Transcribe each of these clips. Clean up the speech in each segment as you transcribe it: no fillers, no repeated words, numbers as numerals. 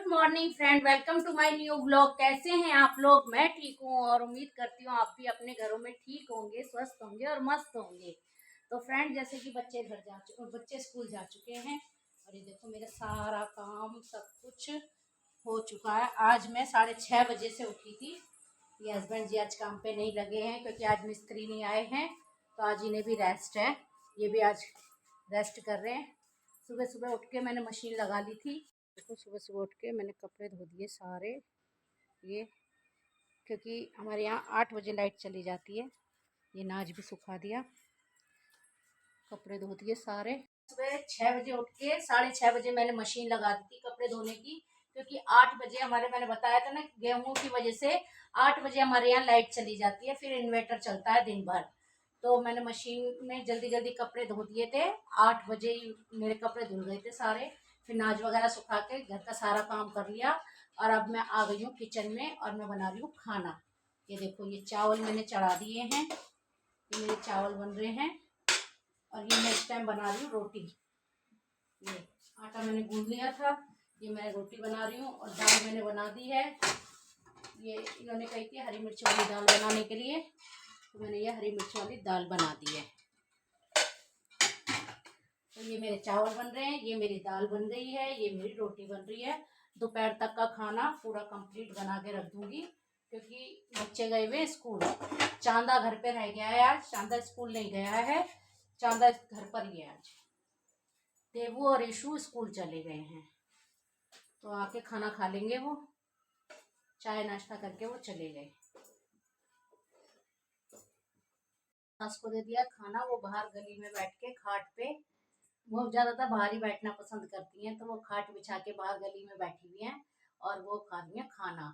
Morning friend, welcome to my new blog. कैसे हैं आप लोग? मैं ठीक हूँ और उम्मीद करती हूँ आप भी अपने घरों में ठीक होंगे, स्वस्थ होंगे और मस्त होंगे। तो फ्रेंड, जैसे कि बच्चे स्कूल जा चुके हैं और ये देखो मेरा सारा काम सब कुछ हो चुका है। आज मैं 6:30 बजे से उठी थी। ये हस्बैंड जी आज काम पे नहीं लगे हैं क्योंकि आज मिस्त्री नहीं आए हैं, तो आज इन्हें भी रेस्ट है। ये भी आज रेस्ट कर रहे हैं। सुबह सुबह उठ के मैंने मशीन लगा ली थी। देखो सुबह सुबह उठ के मैंने कपड़े धो दिए सारे, ये क्योंकि हमारे यहाँ 8 बजे लाइट चली जाती है। ये नाच भी सुखा दिया, कपड़े धो दिए सारे। सुबह 6 बजे उठ के 6:30 बजे मैंने मशीन लगा दी थी कपड़े धोने की, क्योंकि 8 बजे मैंने बताया था ना, गेहूं की वजह से 8 बजे हमारे यहाँ लाइट चली जाती है, फिर इन्वर्टर चलता है दिन भर। तो मैंने मशीन में जल्दी जल्दी कपड़े धो दिए थे। 8 बजे ही मेरे कपड़े धुल गए थे सारे। फिर नाच वगैरह सुखा के घर का सारा काम कर लिया और अब मैं आ गई हूँ किचन में और मैं बना रही हूँ खाना। ये देखो, ये चावल मैंने चढ़ा दिए हैं, ये मेरे चावल बन रहे हैं और ये मैं इस टाइम बना रही हूँ रोटी। ये आटा मैंने गूंद लिया था, ये मैं रोटी बना रही हूँ और दाल मैंने बना दी है। ये इन्होंने कही थी हरी मिर्च वाली दाल बनाने के लिए, तो मैंने ये हरी मिर्च वाली दाल बना दी है। तो ये मेरे चावल बन रहे हैं, ये मेरी दाल बन गई है, ये मेरी रोटी बन रही है। दोपहर तक का खाना पूरा कंप्लीट बना के रख दूंगी, क्योंकि बच्चे गए हुए स्कूल। चांदा घर पे रह गया है आज, चांदा स्कूल नहीं गया है, चांदा घर पर ही है आज। देवू और ईशु स्कूल चले गए हैं, तो आके खाना खा लेंगे। वो चाय नाश्ता करके वो चले गए। सास को दे दिया खाना, वो बाहर गली में बैठ के खाट पे, वो ज़्यादातर बाहर ही बैठना पसंद करती हैं, तो वो खाट बिछा के बाहर गली में बैठी हुई हैं और वो खा रही हैं खाना।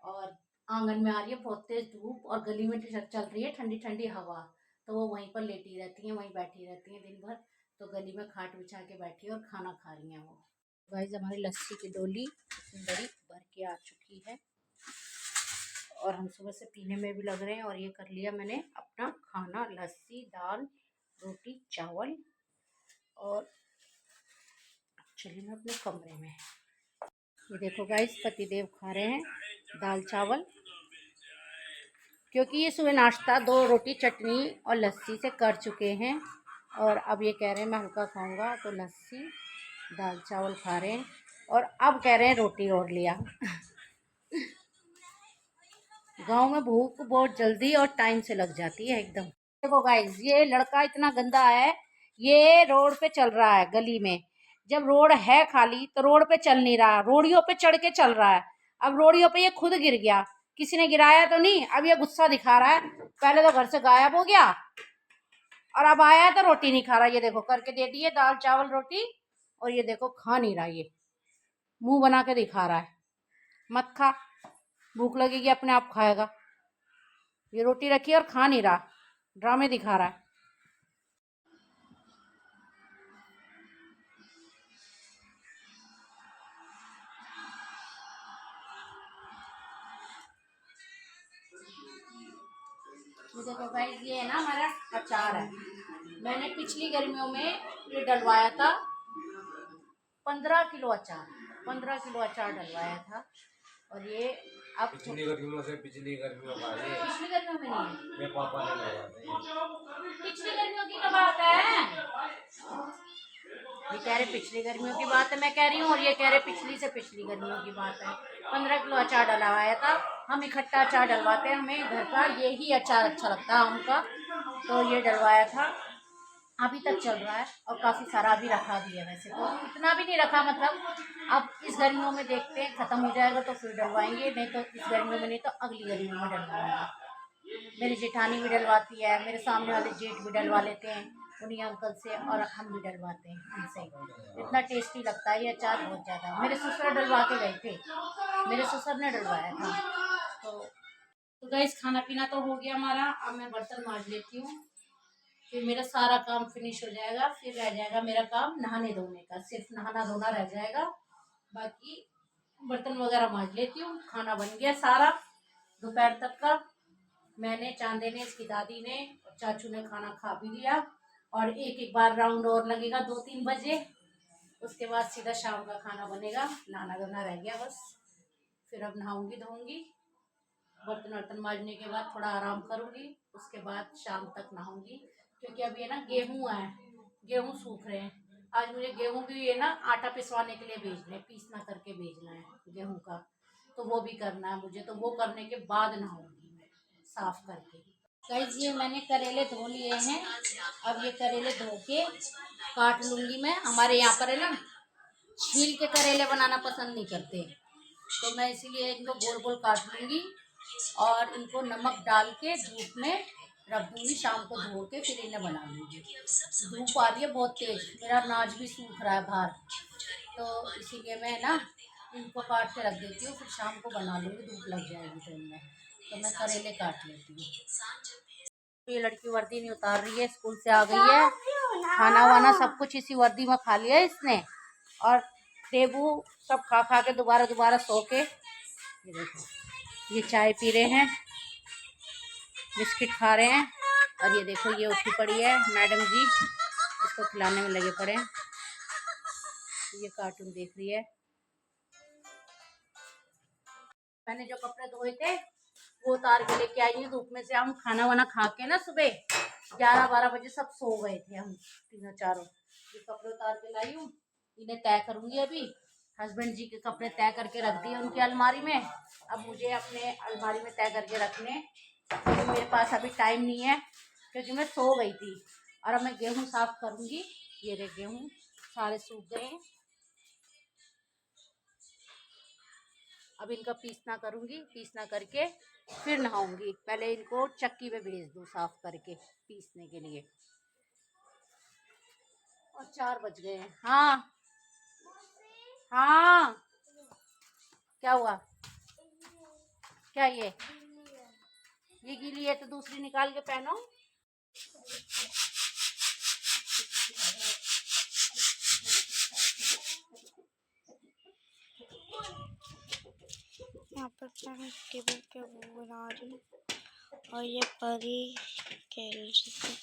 और आंगन में आ रही है बहुत तेज धूप और गली में चल रही है ठंडी ठंडी हवा, तो वो वहीं पर लेटी रहती हैं, वहीं बैठी रहती हैं दिन भर। तो गली में खाट बिछा के बैठी है और खाना खा रही हैं वो। गाइस, हमारी लस्सी की डोली बड़ी भर के आ चुकी है और हम सुबह से पीने में भी लग रहे हैं। और ये कर लिया मैंने अपना खाना, लस्सी, दाल, रोटी, चावल। और चलिए मैं अपने कमरे में। ये देखो गाइस, पतिदेव खा रहे हैं दाल चावल, क्योंकि ये सुबह नाश्ता 2 रोटी चटनी और लस्सी से कर चुके हैं और अब ये कह रहे हैं मैं हल्का खाऊंगा, तो लस्सी दाल चावल खा रहे हैं और अब कह रहे हैं रोटी और लिया। गांव में भूख बहुत जल्दी और टाइम से लग जाती है एकदम। देखो गाइस, ये लड़का इतना गंदा है, ये रोड पे चल रहा है गली में। जब रोड है खाली तो रोड पे चल नहीं रहा, रोडियों पे चढ़ के चल रहा है। अब रोडियों पे ये खुद गिर गया, किसी ने गिराया तो नहीं। अब ये गुस्सा दिखा रहा है, पहले तो घर से गायब हो गया और अब आया है तो रोटी नहीं खा रहा। ये देखो करके दे दिए दाल चावल रोटी और ये देखो खा नहीं रहा, ये मुंह बना के दिखा रहा है मत खा, भूख लगेगी अपने आप खाएगा। ये रोटी रखी और खा नहीं रहा, ड्रामे दिखा रहा है। ये देखो गाइस, ये है ना हमारा अचार है। मैंने पिछली गर्मियों में ये डलवाया था 15 किलो अचार, 15 किलो अचार डलवाया था। और ये अब पिछली गर्मियों से पिछली गर्मियों का है, पिछली गर्मियों में नहीं है, मेरे पापा ने लगाया था। पिछली गर्मियों की तो बात है। ये कह रहे पिछली गर्मियों की बात है, मैं कह रही हूँ, और ये कह रहे पिछली से पिछली गर्मियों की बात है। 15 किलो अचार डलवाया था। हम इकट्ठा अचार डलवाते हैं, हमें घर का यही अचार अच्छा लगता है आम का, तो ये डलवाया था। अभी तक चल रहा है और काफ़ी सारा अभी रखा भी है। वैसे तो इतना भी नहीं रखा, मतलब अब इस गर्मियों में देखते हैं, ख़त्म हो जाएगा तो फिर डलवाएंगे, नहीं तो इस गर्मियों में नहीं तो अगली गर्मियों में डलवाएंगे। मेरी जेठानी भी डलवाती है, मेरे सामने वाले जेठ भी डलवा लेते हैं उन्हीं अंकल से, और हम भी डलवाते हैं उनसे। इतना टेस्टी लगता है ये अचार, बहुत ज़्यादा। मेरे ससुर डलवा के गए थे, मेरे ससुर ने डलवाया था। तो गाइस, खाना पीना तो हो गया हमारा। अब मैं बर्तन मांज लेती हूँ, फिर मेरा सारा काम फिनिश हो जाएगा। फिर रह जाएगा मेरा काम नहाने धोने का, सिर्फ नहाना धोना रह जाएगा, बाकी बर्तन वगैरह मांज लेती हूँ। खाना बन गया सारा दोपहर तक का। मैंने, चांदे ने, इसकी दादी ने और चाचू ने खाना खा भी लिया और एक एक बार राउंड और लगेगा 2-3 बजे, उसके बाद सीधा शाम का खाना बनेगा। नहाना धोना रह गया बस, फिर अब नहाऊंगी धोऊंगी, बर्तन वर्तन मांजने के बाद थोड़ा आराम करूंगी, उसके बाद शाम तक नहाऊंगी। क्योंकि अब ये ना गेहूं है, गेहूं सूख रहे हैं। आज मुझे गेहूं भी ये ना आटा पिसवाने के लिए भेजना है, पीसना करके भेजना है गेहूं का, तो वो भी करना है मुझे। तो वो करने के बाद नहाऊंगी मैं साफ करके। गाइस ये मैंने करेले धो लिए हैं, अब ये करेले धो के काट लूंगी मैं। हमारे यहाँ पर है ना छील के करेले बनाना पसंद नहीं करते, तो मैं इसीलिए इनको गोल गोल काट लूंगी और इनको नमक डाल के धूप में रख दूंगी। शाम को धो के फिर इन्हें बना लूंगी। धूप आ रही है बहुत तेज, मेरा अनाज भी सूख रहा है बाहर, तो इसीलिए मैं ना इनको काट के रख देती हूँ, फिर शाम को बना लूंगी, धूप लग जाएगी तो इनमें। तो मैं करेले काट लेती हूँ। ये लड़की वर्दी नहीं उतार रही है, स्कूल से आ गई है, खाना वाना सब कुछ इसी वर्दी में खा लिया है इसने। और टेबू सब खा खा के दोबारा सो के, ये देखो ये चाय पी रहे हैं, बिस्किट खा रहे हैं। और ये देखो ये उठी पड़ी है मैडम जी, इसको खिलाने में लगे पड़े हैं। ये कार्टून देख रही है। मैंने जो कपड़े धोए थे वो उतार के लेके आई हूँ धूप में से। हम खाना वाना खा के ना सुबह 11-12 बजे सब सो गए थे हम तीनों चारों। ये कपड़े उतार के लाई हूँ, इन्हें तय करूंगी अभी। हस्बैंड जी के कपड़े तय करके रख दिए उनकी अलमारी में, अब मुझे अपने अलमारी में तय करके रखने, क्योंकि मेरे पास अभी टाइम नहीं है, क्योंकि मैं सो गई थी। और अब मैं गेहूँ साफ करूंगी। ये रे गेहूँ सारे सूख गए हैं, अब इनका पीसना करूंगी, पीसना करके फिर नहाऊंगी। पहले इनको चक्की पे भेज दूँ साफ करके पीसने के लिए। और 4 बज गए हैं। हाँ हाँ, क्या हुआ? क्या ये गीली है तो दूसरी निकाल के पहनो। यहाँ पर मैं टेबल पे वो बना रही हूँ और ये परी खेल रही थी।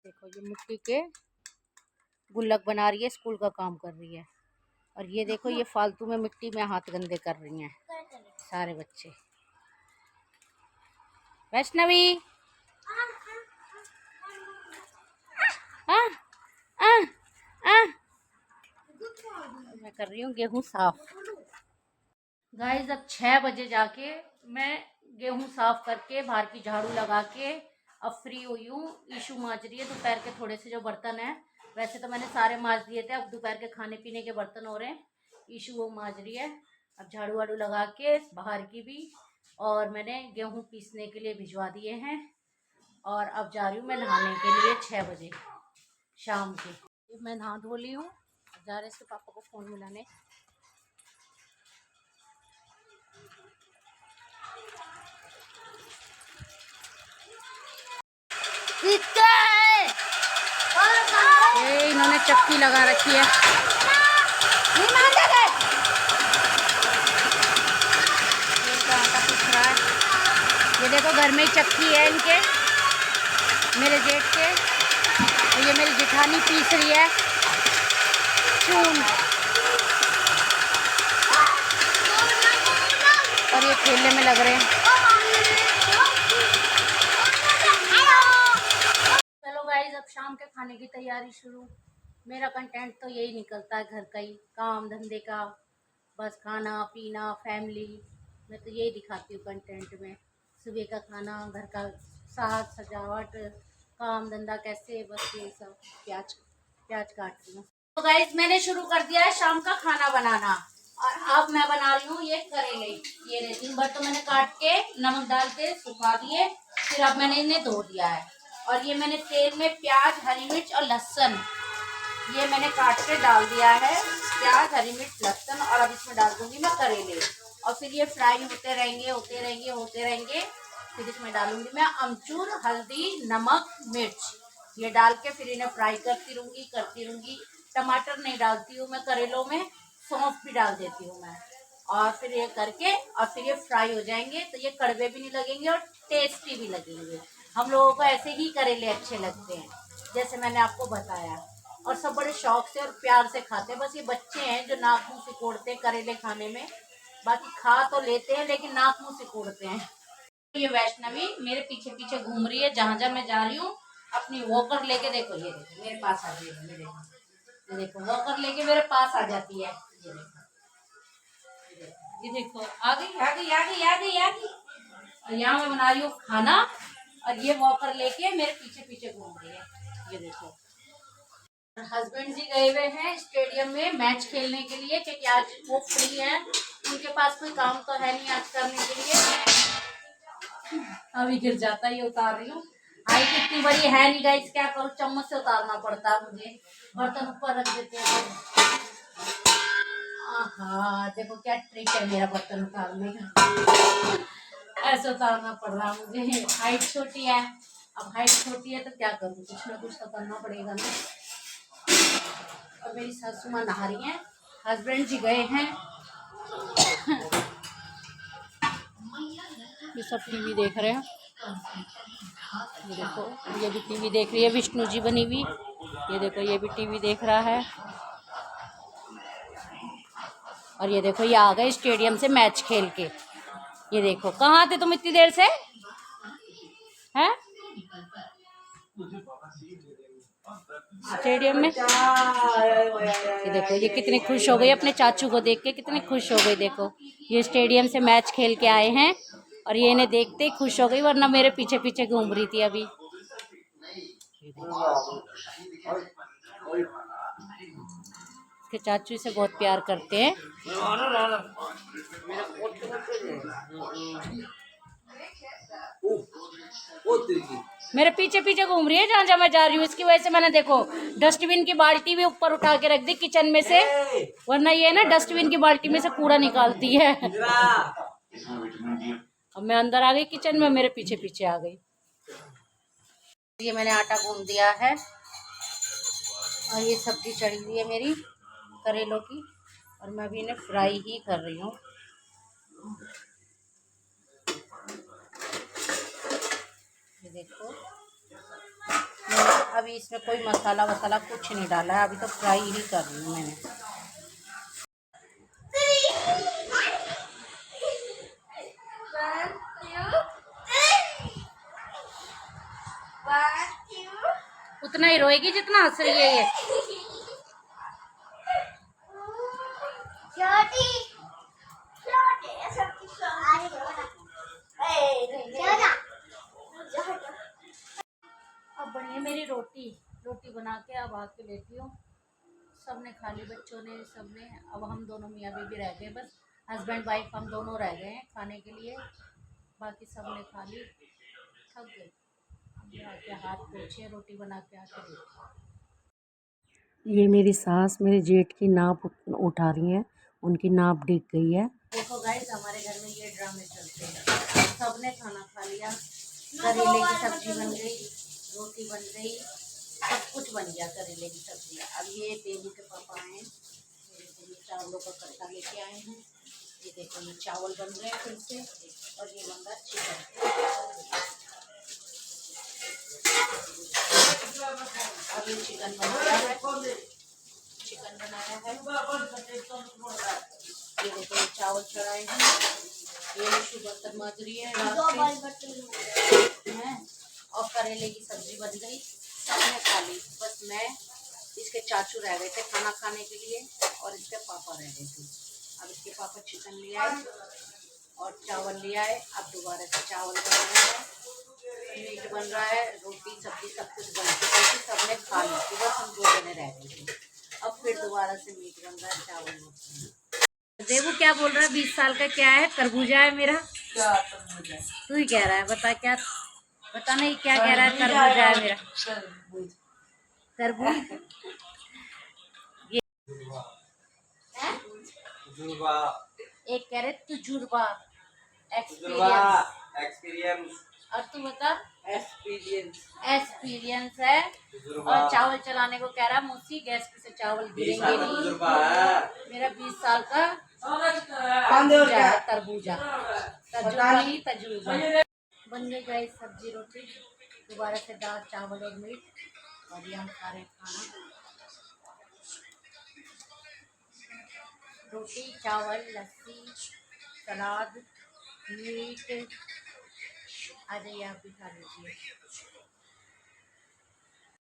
देखो ये मिट्टी के गुल्लक बना रही है, स्कूल का काम कर रही है। और ये देखो ये फालतू में मिट्टी में हाथ गंदे कर रही हैं सारे बच्चे। वैष्णवी आ, आ, आ, मैं कर रही हूँ गेहूँ साफ। गाइस अब 6 बजे जाके मैं गेहूँ साफ करके बाहर की झाड़ू लगा के अब फ्री हुई हूँ। ईशू मांज रही है दोपहर के थोड़े से जो बर्तन हैं, वैसे तो मैंने सारे मांज दिए थे, अब दोपहर के खाने पीने के बर्तन हो रहे हैं, ईशू वो मांज रही है। अब झाड़ू वाड़ू लगा के बाहर की भी, और मैंने गेहूँ पीसने के लिए भिजवा दिए हैं। और अब जा रही हूँ मैं नहाने के लिए 6 बजे शाम के। मैं नहा धो ली हूँ, जा रहे इसके पापा को फ़ोन मिलाने। ये इन्होंने चक्की लगा रखी है। इनका आटा पीस रहा है। ये देखो घर में ही चक्की है इनके, मेरे जेठ के। तो ये मेरी जेठानी पीस रही है चून, और ये खेलने में लग रहे हैं। चलो गाइस अब शाम के खाने की तैयारी शुरू। मेरा कंटेंट तो यही निकलता है घर का ही, काम धंधे का, बस खाना पीना फैमिली। मैं तो यही दिखाती हूँ कंटेंट में, सुबह का खाना, घर का साज सजावट, काम धंधा कैसे, बस ये सब। प्याज काट रही हूँ। तो गाइस मैंने शुरू कर दिया है शाम का खाना बनाना। और अब मैं बना रही हूँ ये करेले। ये रहे 3 बार तो मैंने काट के नमक डाल के सुखा दिए, फिर अब मैंने इन्हें धो दिया है। और ये मैंने तेल में प्याज, हरी मिर्च और लहसुन ये मैंने काट के डाल दिया है। प्याज, हरी मिर्च, लहसुन, और अब इसमें डाल दूंगी मैं करेले। और फिर ये फ्राई होते रहेंगे होते रहेंगे होते रहेंगे। फिर इसमें डालूंगी मैं अमचूर, हल्दी, नमक, मिर्च ये डाल के फिर इन्हें फ्राई करती रहूंगी। टमाटर नहीं डालती हूँ मैं करेलों में, सौंफ भी डाल देती हूँ मैं। और फिर ये करके और फिर ये फ्राई हो जाएंगे तो ये कड़वे भी नहीं लगेंगे और टेस्टी भी लगेंगे। हम लोगों को ऐसे ही करेले अच्छे लगते हैं जैसे मैंने आपको बताया। और सब बड़े शौक से और प्यार से खाते हैं। बस ये बच्चे हैं जो नाक मुंह सिकोड़ते हैं करेले खाने में, बाकी खा तो लेते हैं लेकिन नाक मुंह सिकोड़ते हैं। ये वैष्णवी मेरे पीछे पीछे घूम रही है, जहां जहां मैं जा रही हूँ अपनी वॉकर लेके। देखो ये देखो मेरे पास आ रही है, ये देखो वॉकर लेके मेरे पास आ जाती है। ये देखो आ गई आ गई आ गई आ गई आ गई। और यहाँ मैं बना रही हूँ खाना और ये वॉकर लेके मेरे पीछे पीछे घूम रही है। ये देखो हस्बैंड जी गए हुए हैं स्टेडियम में मैच खेलने के लिए, क्योंकि आज वो फ्री है, उनके पास कोई काम तो है नहीं आज करने के लिए। अभी गिर जाता है, ये उतार रही हूँ। हाइट इतनी बड़ी है नहीं गाइस, क्या करूँ, चम्मच से उतारना पड़ता है मुझे, बर्तन ऊपर रख देते हैं। हाँ देखो क्या ट्रिक है मेरा बर्तन उतारने का, ऐसे उतारना पड़ रहा मुझे, हाइट छोटी है। अब हाइट छोटी है तो क्या करूँ, कुछ ना कुछ तो करना पड़ेगा ना। और मेरी सासू माँ नहा रही हैं, हस्बैंड जी गए हैं। ये सब टीवी देख रहे हैं। ये देखो ये भी टीवी देख रही है, विष्णु जी बनी हुई। ये देखो ये भी टीवी देख रहा है। और ये देखो ये आ गए स्टेडियम से मैच खेल के। ये देखो कहाँ थे तुम इतनी देर से, हैं स्टेडियम में। ये देखो ये कितने खुश हो गई अपने चाचू को देख के, कितने खुश हो गई। देखो ये स्टेडियम से मैच खेल के आए हैं और ये इन्हें देखते ही खुश हो गई, वरना मेरे पीछे पीछे घूम रही थी अभी। इसके चाचू इसे बहुत प्यार करते हैं। मेरे पीछे पीछे घूम रही है जहाँ जहाँ मैं जा रही हूँ, इसकी वजह से मैंने देखो डस्टबिन की बाल्टी भी ऊपर उठा के रख दी किचन में से, वरना ये ना डस्टबिन की बाल्टी में से कूड़ा निकालती है। अब मैं अंदर आ गई किचन में, मेरे पीछे पीछे आ गई। ये मैंने आटा गूंद दिया है और ये सब्जी चढ़ी हुई है मेरी करेलों की, और मैं भी इन्हें फ्राई ही कर रही हूँ। ये देखो मैंने अभी इसमें कोई मसाला वसाला कुछ नहीं डाला है, अभी तो फ्राई ही कर रही हूँ मैंने। उतना ही रोएगी जितना हंस रही है ये। अब बनी है मेरी रोटी, रोटी बना के अब आके लेती हूँ। सबने खा ली, बच्चों ने, सबने। अब हम दोनों मियाँ बीवी रह गए, बस हस्बैंड वाइफ हम दोनों रह गए हैं खाने के लिए, बाकी सबने खा ली, थक गए। अब आके हाथ पोछे रोटी बना के आके देती। ये मेरी सास मेरे जेठ की नाप उठा रही हैं, उनकी नाप डिग गई है। देखो गाइस हमारे घर में ये ड्रामे चलते हैं। सबने खाना खा लिया, करेले की सब्जी बन गई, रोटी बन गई, सब कुछ बन गया करेले की सब्जी। अब ये बेबू के पापा आए, मेरे लिए चावलों का कट्टा लेके आए हैं। ये देखो ये चावल बन रहे हैं फिर से, और ये बन रहा है चिकन। अब ये चिकन बनाया है, चिकन बनाया है। ये देखो ये चावल चढ़ाए हैं, ये शुभ बर्तन मज रही है रात में, और करेले की सब्जी बन गई, सबने खा ली। बस मैं, इसके चाचू रह गए थे खाना खाने के लिए और इसके पापा रह गए थे। अब इसके पापा चिकन ले आए और चावल ले आए। अब दोबारा से चावल बन रहा है, मीट बन रहा है, रोटी सब्जी सब कुछ बन चुका है, सबने खा ली थी, बस हम 2 जने रह गए थे। अब फिर दोबारा से मीट बन रहा है, चावल बन रहा है। देवू क्या बोल रहा है? 20 साल का क्या है? तरबूजा है मेरा। तू ही कह रहा है, बता क्या, पता नहीं क्या कह रहा है। तरबूजा है मेरा, तरबूज। जुड़वा एक कह रहे तुजुर्बा, जुड़वा एक्सपीरियंस। एक्सपीरियंस और तू बता? एक्सपीरियंस है। जुड़वा और चावल चलाने को कह रहा है मुझसे, गैस पे से चावल 20 गिरेंगे साल का नहीं। जुड़वा है। मेरा 20 साल का तरबूजा है, तरबूजा। तजुर्बा नहीं, तजुर्बा। बन गई गाइस सब्जी रोटी, दोबारा से दाल चावल और मीट। और ये हम खा रहे हैं खाना, रोटी चावल लस्सी सलाद मीट। आ जाइए आप भी खा लीजिए।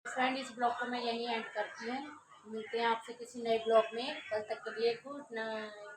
फ्रेंड, इस ब्लॉग को मैं यहीं एंड करती हूँ। मिलते हैं आपसे किसी नए ब्लॉग में, कल तक के लिए गुड नाइट।